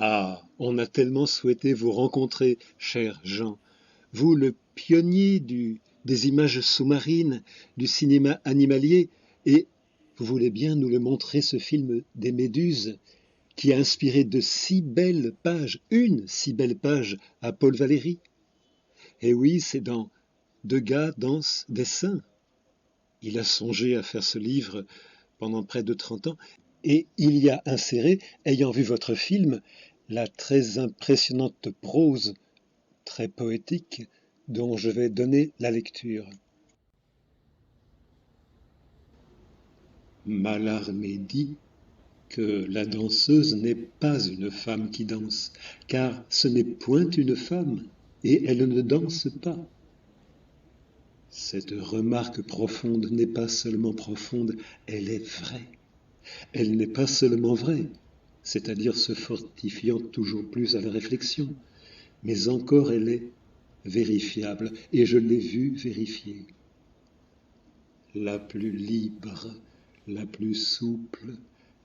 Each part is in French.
Ah, on a tellement souhaité vous rencontrer, cher Jean. Vous, le pionnier des images sous-marines, du cinéma animalier, et vous voulez bien nous le montrer, ce film des Méduses, qui a inspiré de si belles pages, une si belle page à Paul Valéry. Et oui, c'est dans Degas, Danse, Dessin. Il a songé à faire ce livre pendant près de 30 ans, et il y a inséré, ayant vu votre film, la très impressionnante prose, très poétique, dont je vais donner la lecture. Mallarmé dit que la danseuse n'est pas une femme qui danse, car ce n'est point une femme, et elle ne danse pas. Cette remarque profonde n'est pas seulement profonde, elle est vraie. Elle n'est pas seulement vraie, c'est-à-dire se fortifiant toujours plus à la réflexion, mais encore elle est vérifiable, et je l'ai vue vérifier. La plus libre, la plus souple,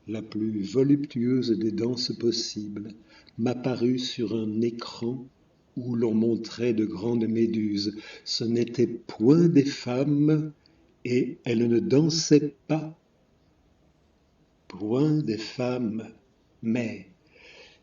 la plus voluptueuse des danses possibles m'apparut sur un écran où l'on montrait de grandes méduses. Ce n'étaient point des femmes, et elles ne dansaient pas. Point des femmes, mais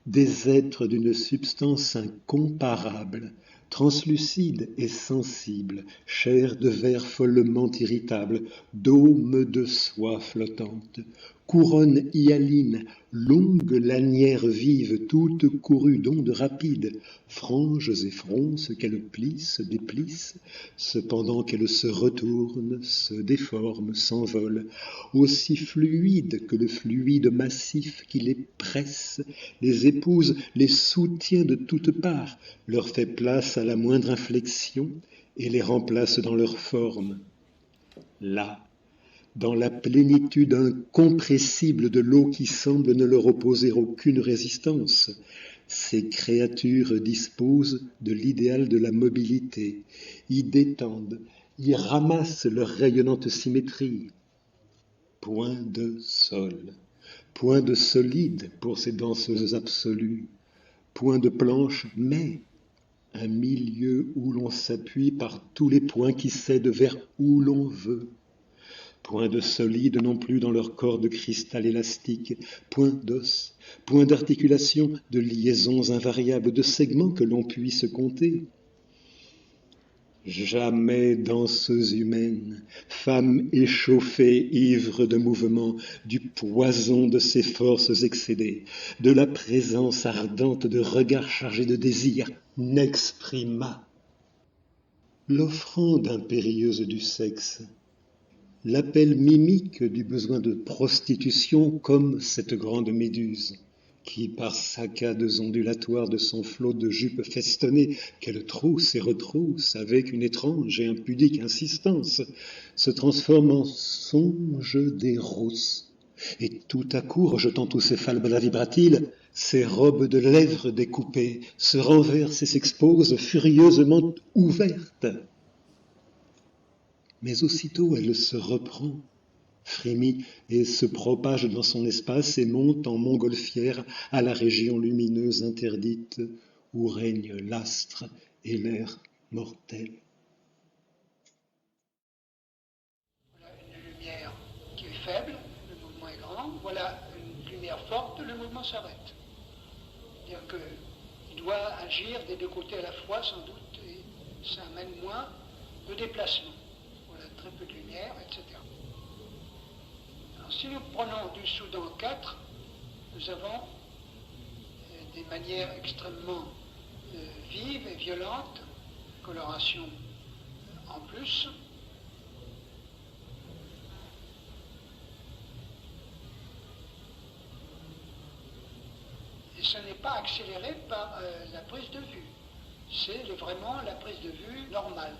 des êtres d'une substance incomparable, translucide et sensible, chair de verre follement irritable, dôme de soie flottante, couronne hyaline, longue lanière vive, toute courue d'ondes rapides, franges et fronces qu'elle plisse, déplisse, cependant qu'elle se retourne, se déforme, s'envole, aussi fluide que le fluide massif qui les presse, les épouse, les soutient de toutes parts, leur fait place à la moindre inflexion et les remplace dans leur forme. Là, dans la plénitude incompressible de l'eau qui semble ne leur opposer aucune résistance, ces créatures disposent de l'idéal de la mobilité, y détendent, y ramassent leur rayonnante symétrie. Point de sol, point de solide pour ces danseuses absolues, point de planche, mais un milieu où l'on s'appuie par tous les points qui cèdent vers où l'on veut. Point de solide non plus dans leur corps de cristal élastique, point d'os, point d'articulation, de liaisons invariables, de segments que l'on puisse compter. Jamais danseuse humaine, femme échauffée, ivre de mouvement, du poison de ses forces excédées, de la présence ardente de regards chargés de désir, n'exprima l'offrande impérieuse du sexe, l'appel mimique du besoin de prostitution comme cette grande méduse, qui, par saccades ondulatoires de son flot de jupes festonnées, qu'elle trousse et retrousse avec une étrange et impudique insistance, se transforme en songe des rousses, et tout à coup, rejetant tous ses falbala vibratiles, ses robes de lèvres découpées se renversent et s'exposent furieusement ouvertes. Mais aussitôt elle se reprend, frémit et se propage dans son espace et monte en montgolfière à la région lumineuse interdite où règne l'astre et l'air mortel. Voilà une lumière qui est faible, le mouvement est grand. Voilà une lumière forte, le mouvement s'arrête. C'est-à-dire qu'il doit agir des deux côtés à la fois, sans doute, et ça amène moins de déplacement. Voilà très peu de lumière, etc. Alors, si nous prenons du Soudan 4, nous avons des manières extrêmement vives et violentes, coloration en plus. Et ça n'est pas accéléré par la prise de vue. C'est vraiment la prise de vue normale.